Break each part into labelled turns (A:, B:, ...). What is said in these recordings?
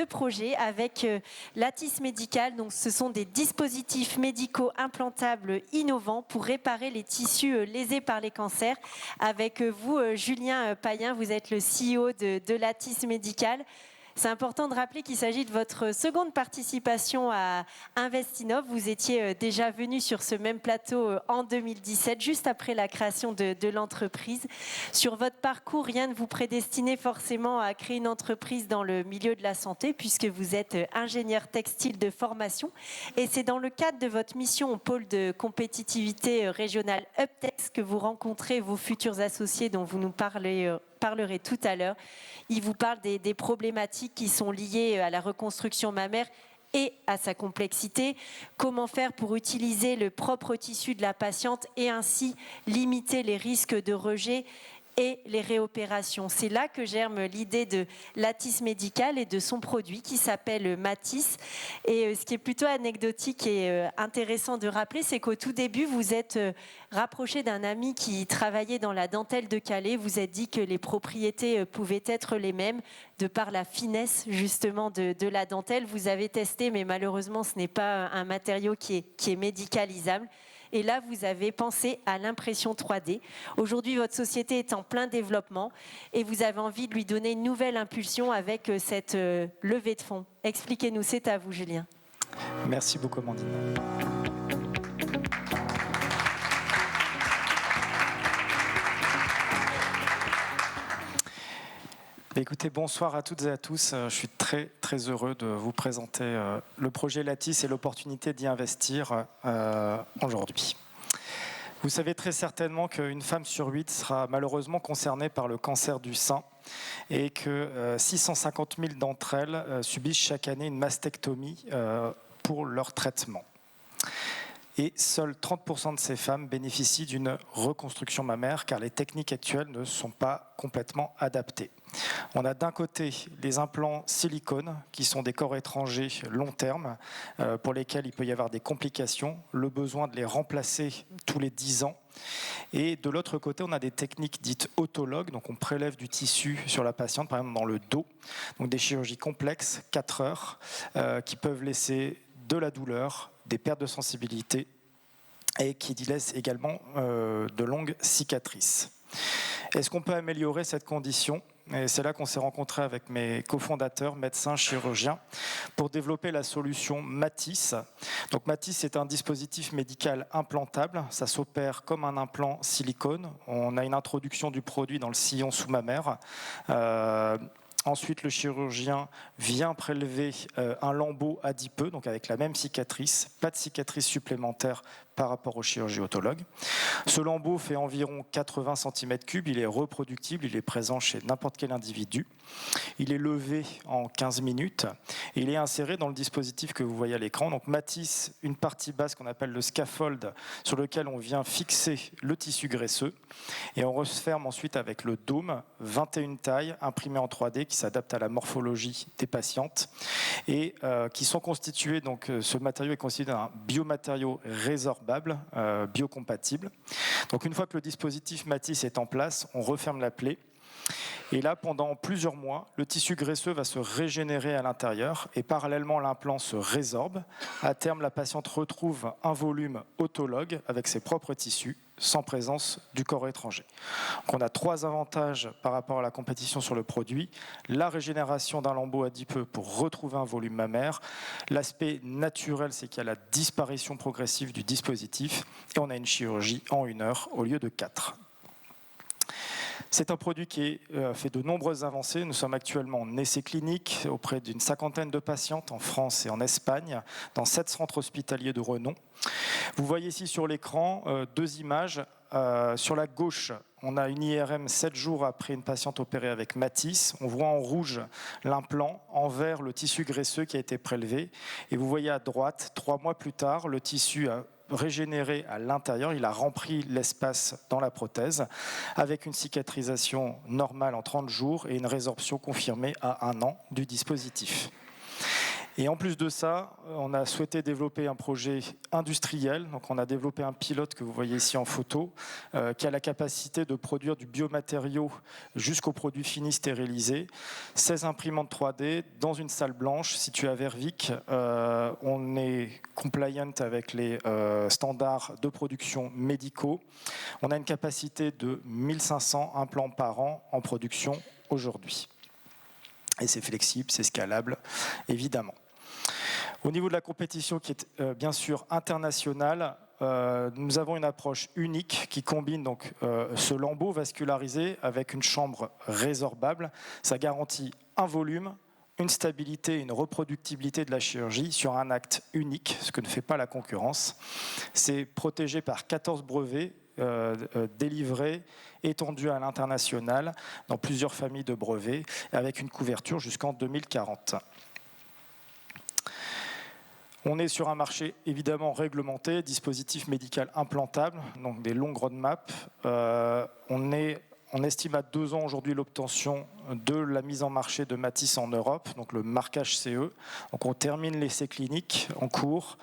A: deux projets avec Lattice Médical. Donc, ce sont des dispositifs médicaux implantables innovants pour réparer les tissus lésés par les cancers. Avec vous, Julien Payen, vous êtes le CEO de Lattice Médical. C'est important de rappeler qu'il s'agit de votre seconde participation à Investinov. Vous étiez déjà venu sur ce même plateau en 2017, juste après la création de l'entreprise. Sur votre parcours, rien ne vous prédestinait forcément à créer une entreprise dans le milieu de la santé, puisque vous êtes ingénieur textile de formation. Et c'est dans le cadre de votre mission au pôle de compétitivité régionale Uptex que vous rencontrez vos futurs associés dont vous nous parlerez tout à l'heure. Il vous parle des problématiques qui sont liées à la reconstruction mammaire et à sa complexité. Comment faire pour utiliser le propre tissu de la patiente et ainsi limiter les risques de rejet et les réopérations. C'est là que germe l'idée de Lattice Médical et de son produit qui s'appelle Matisse. Et ce qui est plutôt anecdotique et intéressant de rappeler, c'est qu'au tout début, vous êtes rapproché d'un ami qui travaillait dans la dentelle de Calais. Vous êtes dit que les propriétés pouvaient être les mêmes de par la finesse justement de la dentelle. Vous avez testé, mais malheureusement, ce n'est pas un matériau qui est médicalisable. Et là, vous avez pensé à l'impression 3D. Aujourd'hui, votre société est en plein développement et vous avez envie de lui donner une nouvelle impulsion avec cette levée de fonds. Expliquez-nous, c'est à vous, Julien.
B: Merci beaucoup, Amandine. Écoutez, bonsoir à toutes et à tous. Je suis très heureux de vous présenter le projet Lattice et l'opportunité d'y investir aujourd'hui. Vous savez très certainement qu'une femme sur 8 sera malheureusement concernée par le cancer du sein et que 650 000 d'entre elles subissent chaque année une mastectomie pour leur traitement. Et seuls 30% de ces femmes bénéficient d'une reconstruction mammaire car les techniques actuelles ne sont pas complètement adaptées. On a d'un côté les implants silicone qui sont des corps étrangers long terme pour lesquels il peut y avoir des complications, le besoin de les remplacer tous les 10 ans. Et de l'autre côté, on a des techniques dites autologues, donc on prélève du tissu sur la patiente, par exemple dans le dos, donc des chirurgies complexes, 4 heures, qui peuvent laisser de la douleur, des pertes de sensibilité et qui laissent également de longues cicatrices. Est-ce qu'on peut améliorer cette condition ? Et c'est là qu'on s'est rencontré avec mes cofondateurs, médecins, chirurgiens, pour développer la solution Matisse. Donc Matisse, c'est un dispositif médical implantable. Ça s'opère comme un implant silicone. On a une introduction du produit dans le sillon sous-mammaire. Ensuite, le chirurgien vient prélever un lambeau adipeux, donc avec la même cicatrice, pas de cicatrice supplémentaire par rapport aux chirurgies autologues. Ce lambeau fait environ 80 cm3, il est reproductible, il est présent chez n'importe quel individu. Il est levé en 15 minutes et il est inséré dans le dispositif que vous voyez à l'écran. Donc Matisse, une partie basse qu'on appelle le scaffold, sur lequel on vient fixer le tissu graisseux et on referme ensuite avec le dôme, 21 tailles imprimées en 3D qui s'adaptent à la morphologie des patientes et qui sont constituées, donc ce matériau est constitué d'un biomatériau résorbable, biocompatible. Donc une fois que le dispositif Matisse est en place, on referme la plaie. Et là, pendant plusieurs mois, le tissu graisseux va se régénérer à l'intérieur et parallèlement, l'implant se résorbe. À terme, la patiente retrouve un volume autologue avec ses propres tissus, sans présence du corps étranger. Donc on a 3 avantages par rapport à la compétition sur le produit. La régénération d'un lambeau adipeux pour retrouver un volume mammaire. L'aspect naturel, c'est qu'il y a la disparition progressive du dispositif et on a une chirurgie en 1 heure au lieu de 4. C'est un produit qui a fait de nombreuses avancées. Nous sommes actuellement en essai clinique auprès d'une 50aine de patientes en France et en Espagne, dans 7 centres hospitaliers de renom. Vous voyez ici sur l'écran 2 images. Sur la gauche, on a une IRM 7 jours après une patiente opérée avec Matisse. On voit en rouge l'implant, en vert le tissu graisseux qui a été prélevé. Et vous voyez à droite, 3 mois plus tard, le tissu a régénéré à l'intérieur, il a rempli l'espace dans la prothèse avec une cicatrisation normale en 30 jours et une résorption confirmée à 1 an du dispositif. Et en plus de ça, on a souhaité développer un projet industriel. Donc on a développé un pilote que vous voyez ici en photo, qui a la capacité de produire du biomatériau jusqu'au produit fini stérilisé. 16 imprimantes 3D dans une salle blanche située à Vervic. On est compliant avec les standards de production médicaux. On a une capacité de 1500 implants par an en production aujourd'hui. Et c'est flexible, c'est scalable, évidemment. Au niveau de la compétition qui est bien sûr internationale, nous avons une approche unique qui combine donc ce lambeau vascularisé avec une chambre résorbable. Ça garantit un volume, une stabilité et une reproductibilité de la chirurgie sur un acte unique, ce que ne fait pas la concurrence. C'est protégé par 14 brevets délivrés, étendus à l'international dans plusieurs familles de brevets, avec une couverture jusqu'en 2040. On est sur un marché évidemment réglementé, dispositif médical implantable, donc des longues roadmaps. On estime à 2 ans aujourd'hui l'obtention de la mise en marché de Mathys en Europe, donc le marquage CE. Donc on termine l'essai clinique en cours,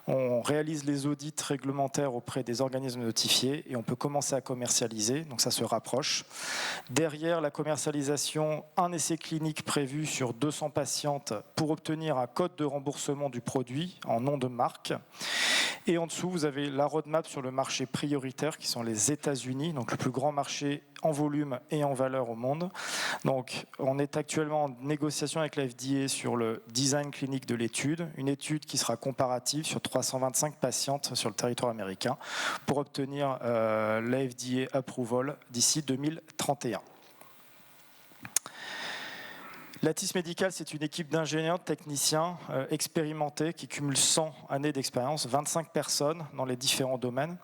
B: on réalise les audits réglementaires auprès des organismes notifiés et on peut commencer à commercialiser, donc ça se rapproche. Derrière la commercialisation, un essai clinique prévu sur 200 patientes pour obtenir un code de remboursement du produit en nom de marque. Et en dessous, vous avez la roadmap sur le marché prioritaire, qui sont les États-Unis, donc le plus grand marché en volume et en valeur au monde. Donc, on est actuellement en négociation avec la FDA sur le design clinique de l'étude, une étude qui sera comparative sur 325 patientes sur le territoire américain pour obtenir la FDA approval d'ici 2031. Lattice Médical, c'est une équipe d'ingénieurs, de techniciens expérimentés qui cumulent 100 années d'expérience, 25 personnes dans les différents domaines.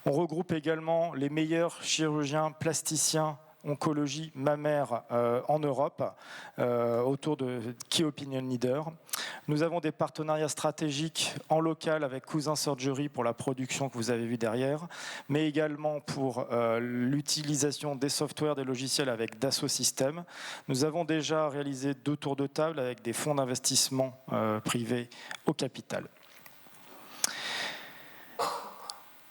B: On regroupe également les meilleurs chirurgiens, plasticiens, oncologie mammaire en Europe, autour de Key Opinion Leaders. Nous avons des partenariats stratégiques en local avec Cousin Surgery pour la production que vous avez vu derrière, mais également pour l'utilisation des softwares, des logiciels avec Dassault Systèmes. Nous avons déjà réalisé 2 tours de table avec des fonds d'investissement privés au capital.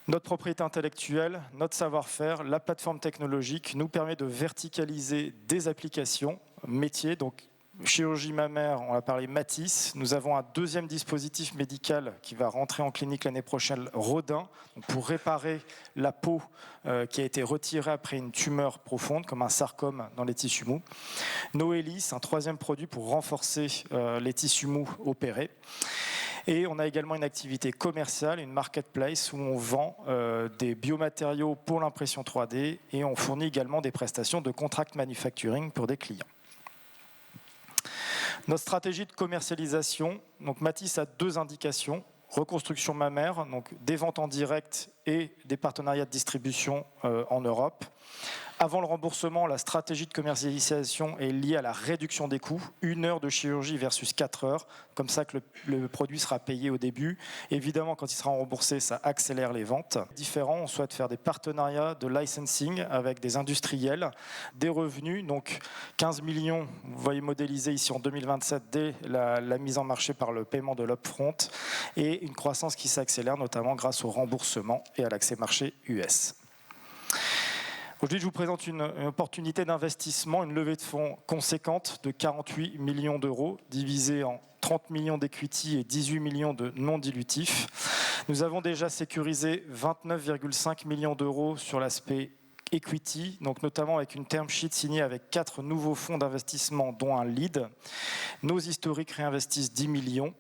B: Notre propriété intellectuelle, notre savoir-faire, la plateforme technologique nous permet de verticaliser des applications métiers. Donc, chirurgie mammaire, on a parlé Mathys. Nous avons un deuxième dispositif médical qui va rentrer en clinique l'année prochaine, Rodin, pour réparer la peau qui a été retirée après une tumeur profonde, comme un sarcome dans les tissus mous. Noelis, un troisième produit pour renforcer les tissus mous opérés. Et on a également une activité commerciale, une marketplace où on vend des biomatériaux pour l'impression 3D et on fournit également des prestations de contract manufacturing pour des clients. Notre stratégie de commercialisation, donc Mathys a 2 indications, reconstruction mammaire, donc des ventes en direct et des partenariats de distribution en Europe. Avant le remboursement, la stratégie de commercialisation est liée à la réduction des coûts, 1 heure de chirurgie versus 4 heures, comme ça que le produit sera payé au début. Évidemment, quand il sera remboursé, ça accélère les ventes. Différent, on souhaite faire des partenariats de licensing avec des industriels, des revenus, donc 15 millions, vous voyez modélisé ici en 2027 dès la mise en marché par le paiement de l'upfront, et une croissance qui s'accélère notamment grâce au remboursement et à l'accès marché US. Aujourd'hui, je vous présente une opportunité d'investissement, une levée de fonds conséquente de 48 millions d'euros, divisée en 30 millions d'equity et 18 millions de non dilutifs. Nous avons déjà sécurisé 29,5 millions d'euros sur l'aspect equity, donc notamment avec une term sheet signée avec 4 nouveaux fonds d'investissement, dont un lead. Nos historiques réinvestissent 10 millions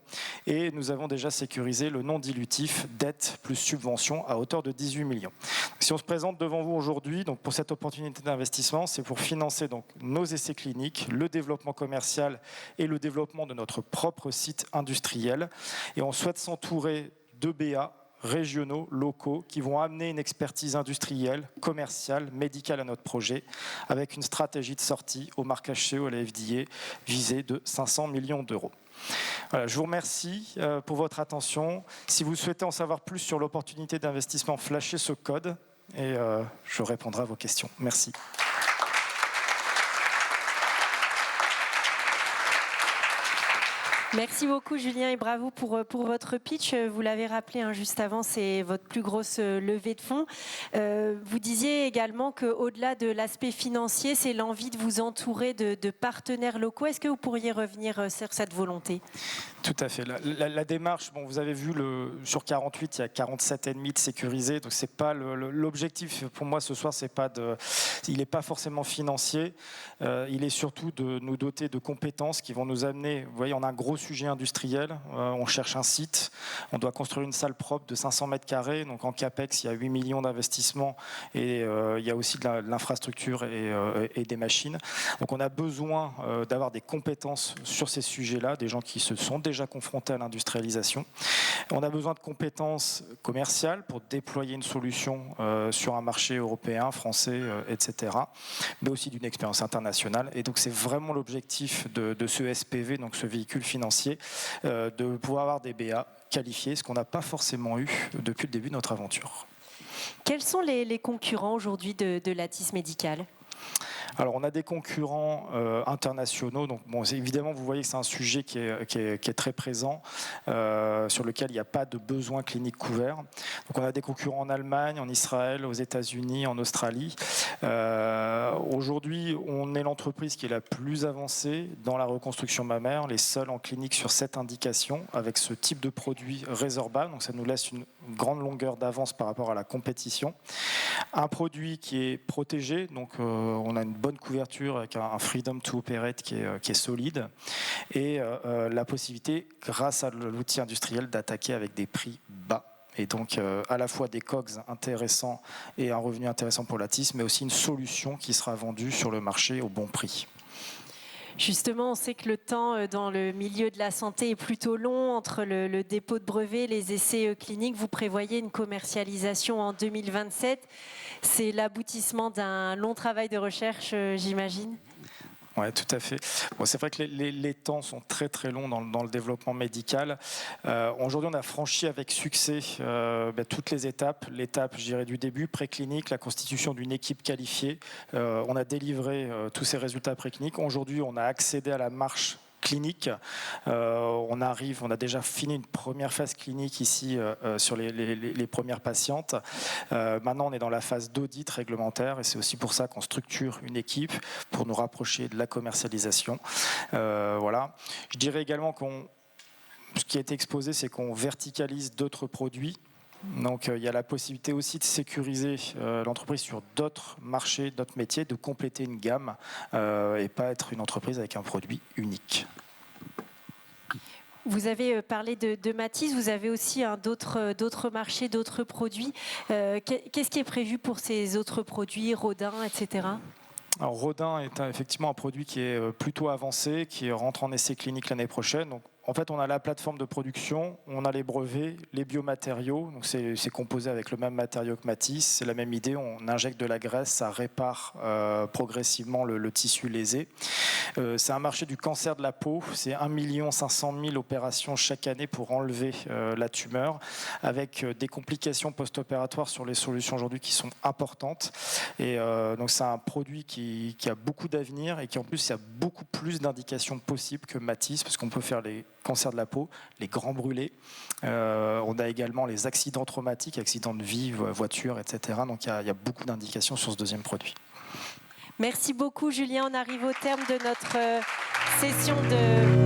B: et nous avons déjà sécurisé le non dilutif, dette plus subvention à hauteur de 18 millions. Si on se présente devant vous aujourd'hui, donc pour cette opportunité d'investissement, c'est pour financer donc nos essais cliniques, le développement commercial et le développement de notre propre site industriel. Et on souhaite s'entourer de BA régionaux, locaux, qui vont amener une expertise industrielle, commerciale, médicale à notre projet, avec une stratégie de sortie au marquage CE à la FDA visée de 500 millions d'euros. Voilà, je vous remercie pour votre attention. Si vous souhaitez en savoir plus sur l'opportunité d'investissement, flashez ce code et je répondrai à vos questions. Merci.
A: Merci beaucoup Julien et bravo pour votre pitch. Vous l'avez rappelé juste avant, c'est votre plus grosse levée de fonds. Vous disiez également qu'au-delà de l'aspect financier, c'est l'envie de vous entourer de partenaires locaux. Est-ce que vous pourriez revenir sur cette volonté ?
B: Tout à fait. La démarche, vous avez vu, sur 48, il y a 47,5 de sécurisés. Donc c'est pas l'objectif pour moi ce soir, il n'est pas forcément financier. Il est surtout de nous doter de compétences qui vont nous amener. Vous voyez, on a un gros sujet industriel. On cherche un site. On doit construire une salle propre de 500 mètres carrés. Donc en capex, il y a 8 millions d'investissements et il y a aussi de l'infrastructure et des machines. Donc on a besoin d'avoir des compétences sur ces sujets-là, des gens qui se sont déjà confrontés à l'industrialisation. On a besoin de compétences commerciales pour déployer une solution sur un marché européen, français, etc. Mais aussi d'une expérience internationale. Et donc c'est vraiment l'objectif de ce SPV, donc ce véhicule financier, de pouvoir avoir des BA qualifiés, ce qu'on n'a pas forcément eu depuis le début de notre aventure.
A: Quels sont les concurrents aujourd'hui de Lattice Médical ?
B: Alors, on a des concurrents internationaux. Donc, évidemment, vous voyez que c'est un sujet qui est très présent, sur lequel il n'y a pas de besoin clinique couvert. Donc, on a des concurrents en Allemagne, en Israël, aux États-Unis, en Australie. Aujourd'hui, on est l'entreprise qui est la plus avancée dans la reconstruction mammaire, les seuls en clinique sur cette indication, avec ce type de produit résorbable. Donc, ça nous laisse une grande longueur d'avance par rapport à la compétition. Un produit qui est protégé, donc on a une bonne couverture avec un freedom to operate qui est solide et la possibilité, grâce à l'outil industriel, d'attaquer avec des prix bas. Et donc à la fois des COGS intéressants et un revenu intéressant pour Lattice, mais aussi une solution qui sera vendue sur le marché au bon prix.
A: Justement, on sait que le temps dans le milieu de la santé est plutôt long entre le dépôt de brevet, les essais cliniques. Vous prévoyez une commercialisation en 2027. C'est l'aboutissement d'un long travail de recherche, j'imagine ?
B: Oui, tout à fait. C'est vrai que les temps sont très très longs dans le développement médical. Aujourd'hui, on a franchi avec succès toutes les étapes. L'étape, je dirais, du début, préclinique, la constitution d'une équipe qualifiée. On a délivré tous ces résultats précliniques. Aujourd'hui, on a accédé à la marche clinique. On a déjà fini une première phase clinique ici sur les premières patientes. Maintenant, on est dans la phase d'audit réglementaire et c'est aussi pour ça qu'on structure une équipe pour nous rapprocher de la commercialisation. Voilà. Je dirais également ce qui a été exposé, c'est qu'on verticalise d'autres produits. Donc il y a la possibilité aussi de sécuriser l'entreprise sur d'autres marchés, d'autres métiers, de compléter une gamme et pas être une entreprise avec un produit unique.
A: Vous avez parlé de Matisse, vous avez aussi d'autres marchés, d'autres produits. Qu'est-ce qui est prévu pour ces autres produits, Rodin, etc.
B: Alors, Rodin est effectivement un produit qui est plutôt avancé, qui rentre en essai clinique l'année prochaine. Donc, en fait, on a la plateforme de production, on a les brevets, les biomatériaux. Donc c'est composé avec le même matériau que Matisse. C'est la même idée, on injecte de la graisse, ça répare progressivement le tissu lésé. C'est un marché du cancer de la peau. C'est 1 500 000 opérations chaque année pour enlever la tumeur, avec des complications post-opératoires sur les solutions aujourd'hui qui sont importantes. Et donc c'est un produit qui a beaucoup d'avenir et qui en plus, il y a beaucoup plus d'indications possibles que Matisse, parce qu'on peut faire les cancers de la peau, les grands brûlés. On a également les accidents traumatiques, accidents de vie, voiture, etc. Donc il y a beaucoup d'indications sur ce deuxième produit.
A: Merci beaucoup Julien, on arrive au terme de notre session de